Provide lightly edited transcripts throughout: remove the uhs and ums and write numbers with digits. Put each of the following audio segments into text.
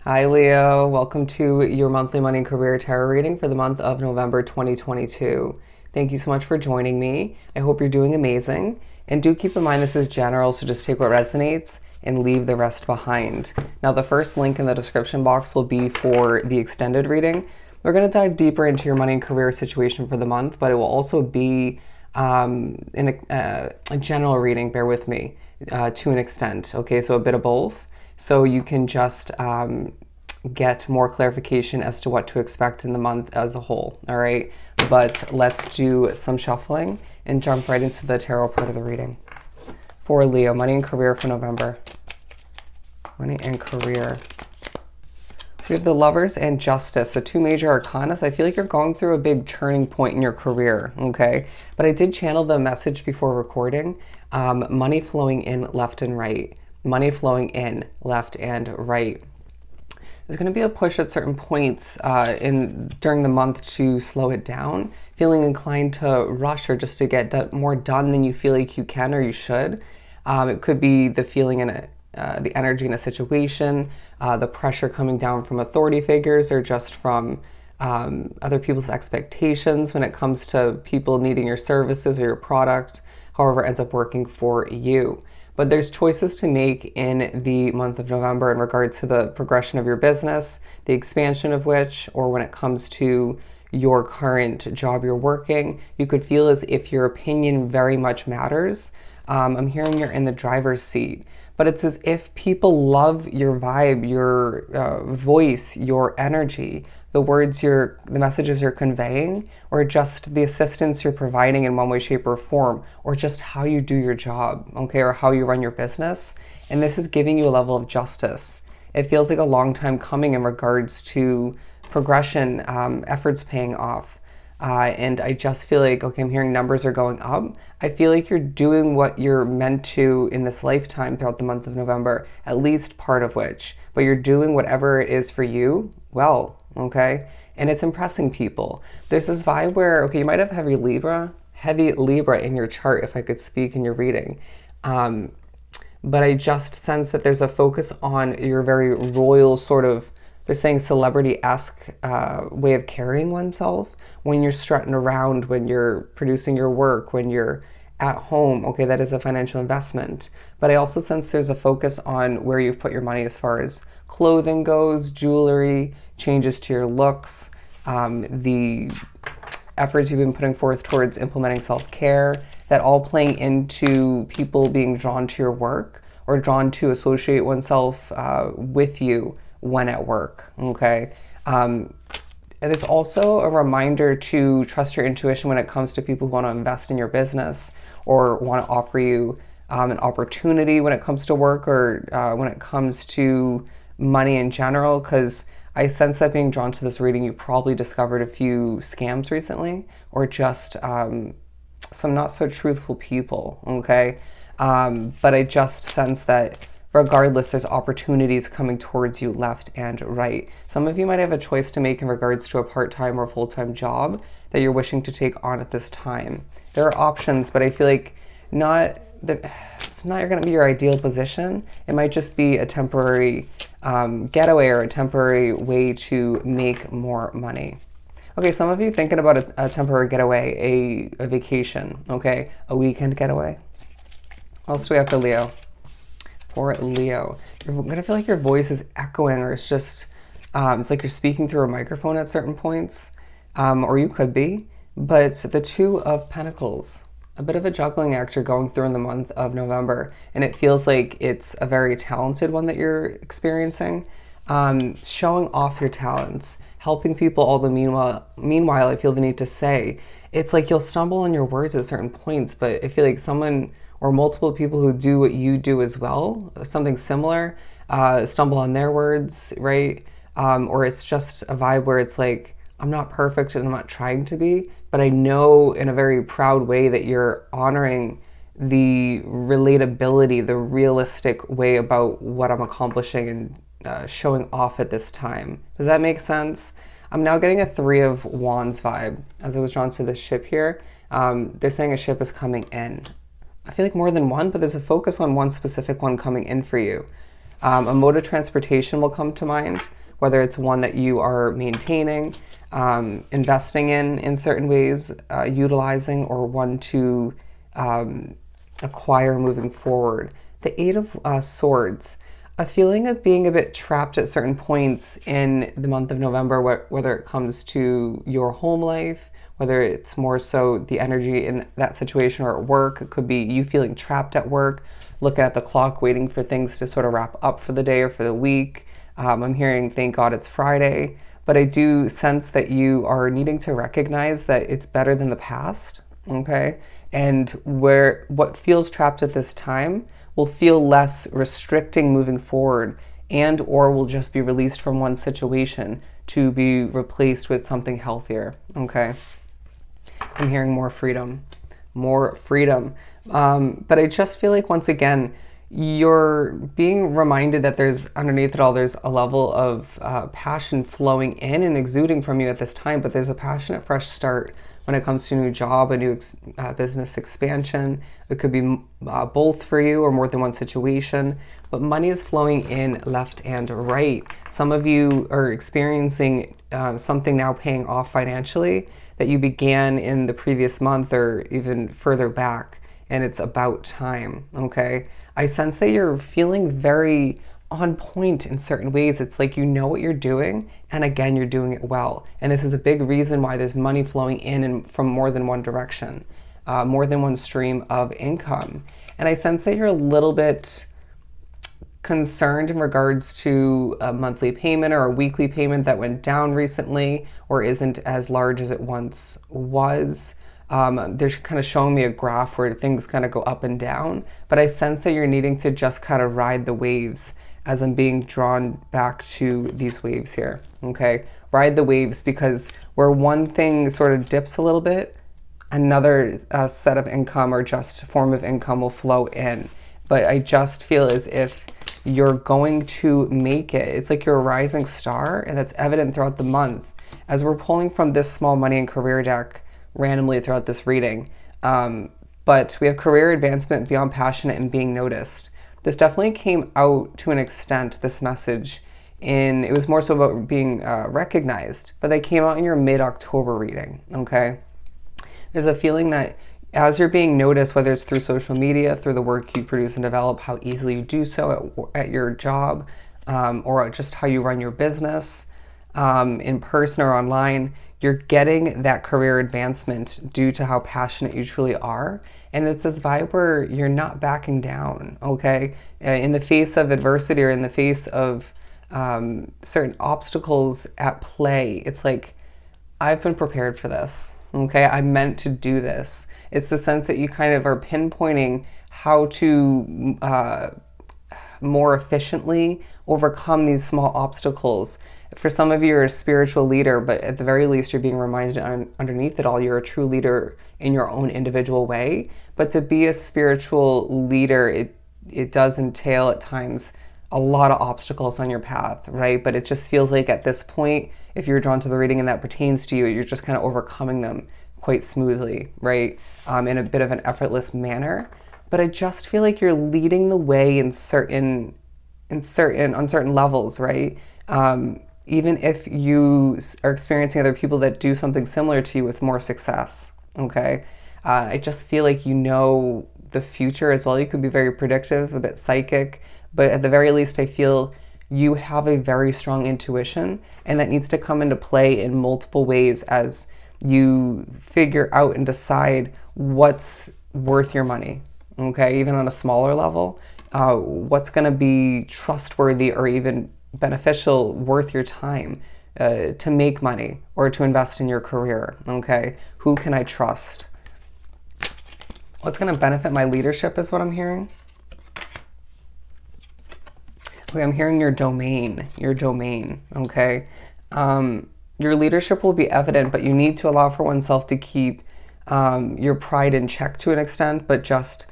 Hi, Leo. Welcome to your monthly money and career tarot reading for the month of November 2022. Thank you so much for joining me. I hope you're doing amazing. And do keep in mind this is general, so just take what resonates and leave the rest behind. Now, the first link in the description box will be for the extended reading. We're going to dive deeper into your money and career situation for the month, but it will also be in a general reading, bear with me, to an extent. Okay, so a bit of both. So you can just get more clarification as to what to expect in the month as a whole. All right, but let's do some shuffling and jump right into the tarot part of the reading. For Leo, money and career for November. Money and career. We have the Lovers and Justice, so two major arcana. So I feel like you're going through a big turning point in your career, okay? But I did channel the message before recording. Money flowing in left and right. Money flowing in left and right. There's going to be a push at certain points during the month to slow it down, feeling inclined to rush or just to get more done than you feel like you can or you should. It could be the feeling in the energy in a situation, the pressure coming down from authority figures or just from other people's expectations when it comes to people needing your services or your product, however it ends up working for you. But there's choices to make in the month of November in regards to the progression of your business, the expansion of which, or when it comes to your current job you're working, you could feel as if your opinion very much matters. I'm hearing you're in the driver's seat, but it's as if people love your vibe, your voice, your energy, the words the messages you're conveying, or just the assistance you're providing in one way, shape, or form, or just how you do your job, okay, or how you run your business. And this is giving you a level of justice. It feels like a long time coming in regards to progression, efforts paying off. And I just feel like, okay, I'm hearing numbers are going up. I feel like you're doing what you're meant to in this lifetime throughout the month of November, at least part of which, but you're doing whatever it is for you well, okay? And it's impressing people. There's this vibe where, okay, you might have heavy Libra in your chart, if I could speak in your reading. But I just sense that there's a focus on your very royal sort of, they're saying celebrity-esque way of carrying oneself when you're strutting around, when you're producing your work, when you're at home. Okay, that is a financial investment. But I also sense there's a focus on where you put your money as far as clothing goes, jewelry, changes to your looks, the efforts you've been putting forth towards implementing self-care, that all playing into people being drawn to your work or drawn to associate oneself with you when at work, okay? And it's also a reminder to trust your intuition when it comes to people who want to invest in your business or want to offer you an opportunity when it comes to work or when it comes to money in general, because I sense that being drawn to this reading, you probably discovered a few scams recently or just some not so truthful people, okay? But I just sense that regardless, there's opportunities coming towards you left and right. Some of you might have a choice to make in regards to a part-time or full-time job that you're wishing to take on at this time. There are options, but I feel like it's not going to be your ideal position. It might just be a temporary getaway or a temporary way to make more money. Okay, some of you thinking about a temporary getaway, a vacation, okay? A weekend getaway. What else do we have for Leo? For Leo, you're going to feel like your voice is echoing, or it's just, it's like you're speaking through a microphone at certain points, or you could be. But the Two of Pentacles, a bit of a juggling act you're going through in the month of November, and it feels like it's a very talented one that you're experiencing, showing off your talents, helping people. All the meanwhile, I feel the need to say, it's like you'll stumble on your words at certain points, but I feel like someone or multiple people who do what you do as well, something similar, stumble on their words, right? Or it's just a vibe where it's like, I'm not perfect and I'm not trying to be, but I know in a very proud way that you're honoring the relatability, the realistic way about what I'm accomplishing and showing off at this time. Does that make sense? I'm now getting a Three of Wands vibe as I was drawn to this ship here. They're saying a ship is coming in. I feel like more than one, but there's a focus on one specific one coming in for you. A mode of transportation will come to mind, whether it's one that you are maintaining, investing in certain ways, utilizing, or one to acquire moving forward. The Eight of Swords, a feeling of being a bit trapped at certain points in the month of November, whether it comes to your home life, whether it's more so the energy in that situation or at work. It could be you feeling trapped at work, looking at the clock, waiting for things to sort of wrap up for the day or for the week. I'm hearing, thank God it's Friday, but I do sense that you are needing to recognize that it's better than the past, okay? And what feels trapped at this time will feel less restricting moving forward, and or will just be released from one situation to be replaced with something healthier, okay? I'm hearing more freedom, more freedom. But I just feel like, once again, you're being reminded that there's, underneath it all, there's a level of passion flowing in and exuding from you at this time, but there's a passionate fresh start when it comes to a new job, a new business expansion. It could be both for you or more than one situation, but money is flowing in left and right. Some of you are experiencing something now paying off financially that you began in the previous month or even further back, and it's about time, okay? I sense that you're feeling very on point in certain ways. It's like you know what you're doing, and again, you're doing it well. And this is a big reason why there's money flowing in and from more than one direction, more than one stream of income. And I sense that you're a little bit concerned in regards to a monthly payment or a weekly payment that went down recently or isn't as large as it once was. They're kind of showing me a graph where things kind of go up and down, but I sense that you're needing to just kind of ride the waves as I'm being drawn back to these waves here, okay? Ride the waves, because where one thing sort of dips a little bit, another set of income or just form of income will flow in. But I just feel as if you're going to make it. It's like you're a rising star, and that's evident throughout the month. As we're pulling from this small money and career deck randomly throughout this reading, but we have career advancement beyond passionate and being noticed. This definitely came out to an extent, this message, it was more so about being recognized, but they came out in your mid-October reading, okay? There's a feeling that as you're being noticed, whether it's through social media, through the work you produce and develop, how easily you do so at your job, or just how you run your business, in person or online, you're getting that career advancement due to how passionate you truly are. And it's this vibe where you're not backing down, okay? In the face of adversity or in the face of certain obstacles at play, it's like, I've been prepared for this, okay? I'm meant to do this. It's the sense that you kind of are pinpointing how to more efficiently overcome these small obstacles. For some of you, you're a spiritual leader, but at the very least, you're being reminded underneath it all, you're a true leader in your own individual way. But to be a spiritual leader, it does entail at times a lot of obstacles on your path, right? But it just feels like at this point, if you're drawn to the reading and that pertains to you, you're just kind of overcoming them quite smoothly, right? In a bit of an effortless manner. But I just feel like you're leading the way on certain levels, right? Even if you are experiencing other people that do something similar to you with more success, okay? I just feel like you know the future as well. You could be very predictive, a bit psychic, but at the very least, I feel you have a very strong intuition, and that needs to come into play in multiple ways as you figure out and decide what's worth your money, okay? Even on a smaller level, what's gonna be trustworthy or even beneficial, worth your time to make money or to invest in your career, okay? Who can I trust? What's going to benefit my leadership is what I'm hearing. Okay, I'm hearing your domain, okay? Your leadership will be evident, but you need to allow for oneself to keep your pride in check to an extent, but just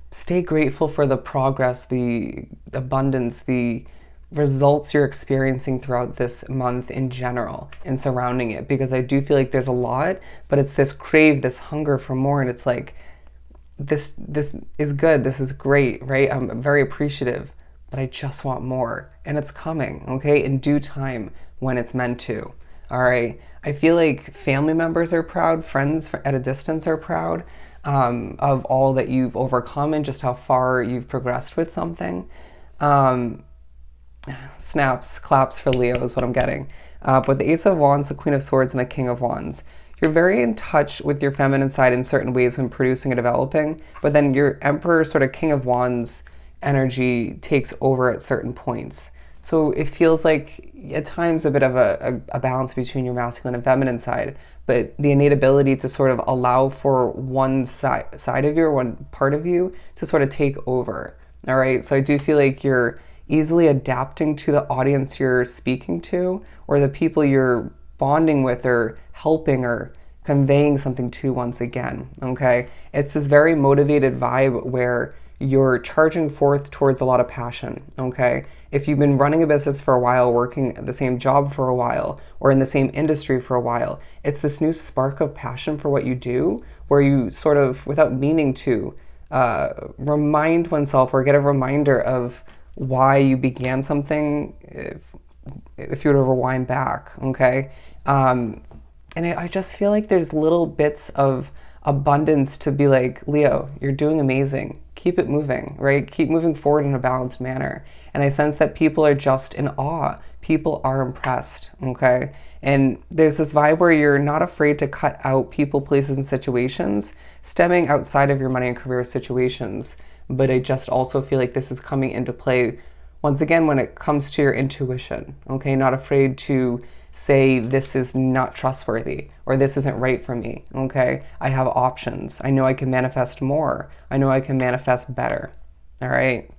stay grateful for the progress, the abundance, the results you're experiencing throughout this month in general and surrounding it, because I do feel like there's a lot, but it's this crave, this hunger for more, and it's like, this is good, this is great, right? I'm very appreciative, but I just want more. And it's coming, okay, in due time when it's meant to. All right. I feel like family members are proud, friends at a distance are proud of all that you've overcome and just how far you've progressed with something. Um, Snaps, claps for Leo is what I'm getting. But the Ace of Wands, the Queen of Swords, and the King of Wands. You're very in touch with your feminine side in certain ways when producing and developing, but then your Emperor, sort of King of Wands energy takes over at certain points. So it feels like at times a bit of a balance between your masculine and feminine side, but the innate ability to sort of allow for one side of you or one part of you to sort of take over. All right. So I do feel like you're easily adapting to the audience you're speaking to or the people you're bonding with or helping or conveying something to once again. Okay. It's this very motivated vibe where you're charging forth towards a lot of passion. Okay. If you've been running a business for a while, working the same job for a while, or in the same industry for a while, it's this new spark of passion for what you do where you sort of, without meaning to, remind oneself or get a reminder of why you began something if you were to rewind back, okay? And I just feel like there's little bits of abundance to be like, Leo, you're doing amazing. Keep it moving, right? Keep moving forward in a balanced manner. And I sense that people are just in awe. People are impressed, okay? And there's this vibe where you're not afraid to cut out people, places, and situations stemming outside of your money and career situations. But I just also feel like this is coming into play once again when it comes to your intuition, okay? Not afraid to say this is not trustworthy or this isn't right for me, okay? I have options. I know I can manifest more. I know I can manifest better, all right?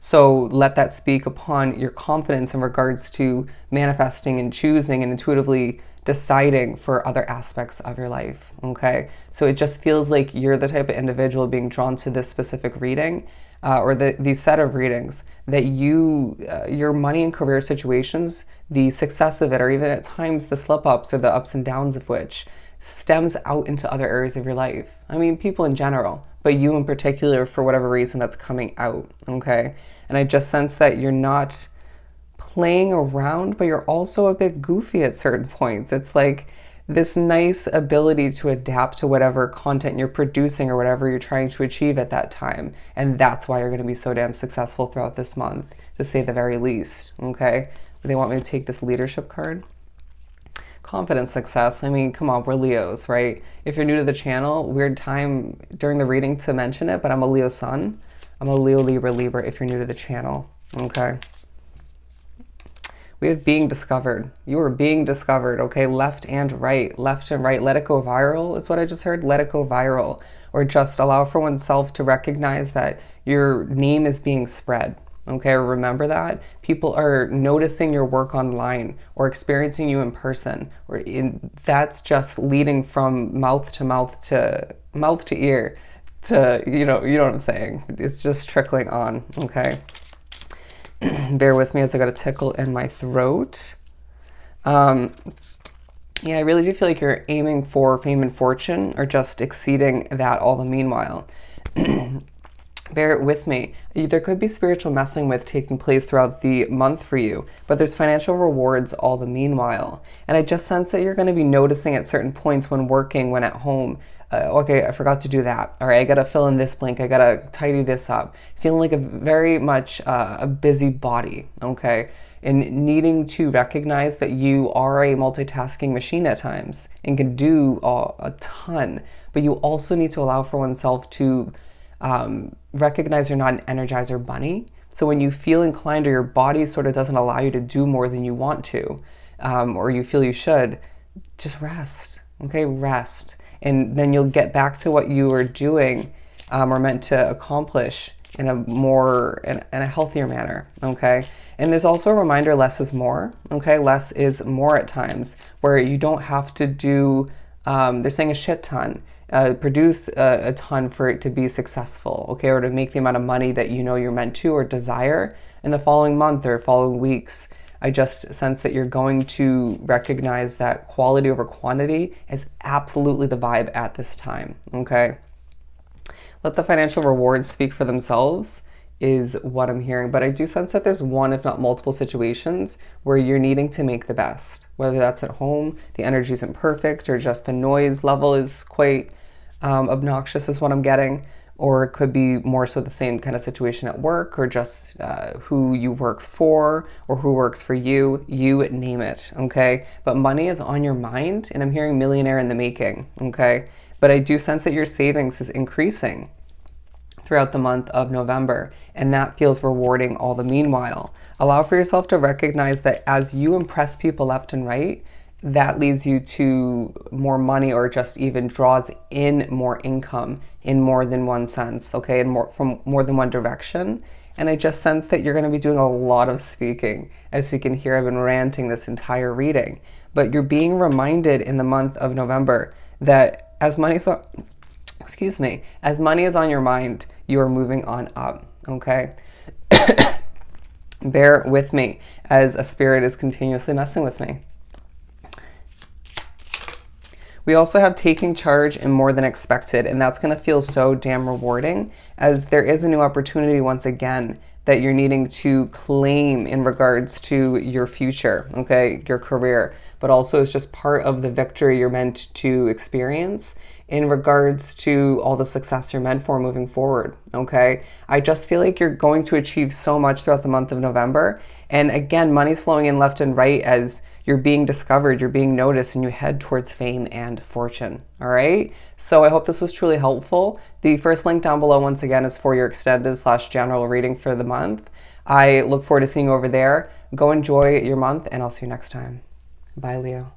So let that speak upon your confidence in regards to manifesting and choosing and intuitively deciding for other aspects of your life, okay? So it just feels like you're the type of individual being drawn to this specific reading or these set of readings that your money and career situations, the success of it, or even at times the slip-ups or the ups and downs of which stems out into other areas of your life. I mean, people in general, but you in particular for whatever reason that's coming out, okay? And I just sense that you're not playing around, but you're also a bit goofy at certain points. It's like this nice ability to adapt to whatever content you're producing or whatever you're trying to achieve at that time. And that's why you're going to be so damn successful throughout this month, to say the very least, okay? They want me to take this leadership card. Confidence, success. I mean, come on, we're Leos, right? If you're new to the channel, weird time during the reading to mention it, but I'm a Leo sun. I'm a Leo, Libra, Libra if you're new to the channel, okay? We have being discovered. You are being discovered, okay? Left and right, left and right. Let it go viral is what I just heard. Let it go viral. Or just allow for oneself to recognize that your name is being spread, okay? Remember that. People are noticing your work online or experiencing you in person. That's just leading from mouth to ear to, you know what I'm saying. It's just trickling on, okay? Bear with me as I got a tickle in my throat. Yeah, I really do feel like you're aiming for fame and fortune or just exceeding that all the meanwhile. Bear with me. There could be spiritual messing with taking place throughout the month for you, but there's financial rewards all the meanwhile. And I just sense that you're going to be noticing at certain points when working, when at home, okay, I forgot to do that. All right, I got to fill in this blank. I got to tidy this up. Feeling like a very much a busy body, okay? And needing to recognize that you are a multitasking machine at times and can do a ton, but you also need to allow for oneself to recognize you're not an Energizer bunny. So when you feel inclined or your body sort of doesn't allow you to do more than you want to, or you feel you should, just rest, okay? Rest. And then you'll get back to what you were doing or meant to accomplish in a healthier manner, okay? And there's also a reminder, less is more, okay? Less is more at times, where you don't have to do, they're saying a shit ton, produce a ton for it to be successful, okay? Or to make the amount of money that you know you're meant to or desire in the following month or following weeks. I just sense that you're going to recognize that quality over quantity is absolutely the vibe at this time, okay? Let the financial rewards speak for themselves. is what I'm hearing. But I do sense that there's one, if not multiple situations where you're needing to make the best, whether that's at home, the energy isn't perfect, or just the noise level is quite obnoxious is what I'm getting. Or it could be more so the same kind of situation at work, or just who you work for, or who works for you. You name it, okay? But money is on your mind, and I'm hearing millionaire in the making, okay? But I do sense that your savings is increasing throughout the month of November, and that feels rewarding all the meanwhile. Allow for yourself to recognize that as you impress people left and right, that leads you to more money, or just even draws in more income in more than one sense, okay, and more from more than one direction. And I just sense that you're going to be doing a lot of speaking. As you can hear, I've been ranting this entire reading, but you're being reminded in the month of November that as money as money is on your mind, you are moving on up, okay? Bear with me as a spirit is continuously messing with me. We also have taking charge and more than expected, and that's going to feel so damn rewarding, as there is a new opportunity once again that you're needing to claim in regards to your future, okay, your career, but also it's just part of the victory you're meant to experience in regards to all the success you're meant for moving forward, okay? I just feel like you're going to achieve so much throughout the month of November. And again, money's flowing in left and right as you're being discovered, you're being noticed, and you head towards fame and fortune, all right? So I hope this was truly helpful. The first link down below, once again, is for your extended/general reading for the month. I look forward to seeing you over there. Go enjoy your month, and I'll see you next time. Bye, Leo.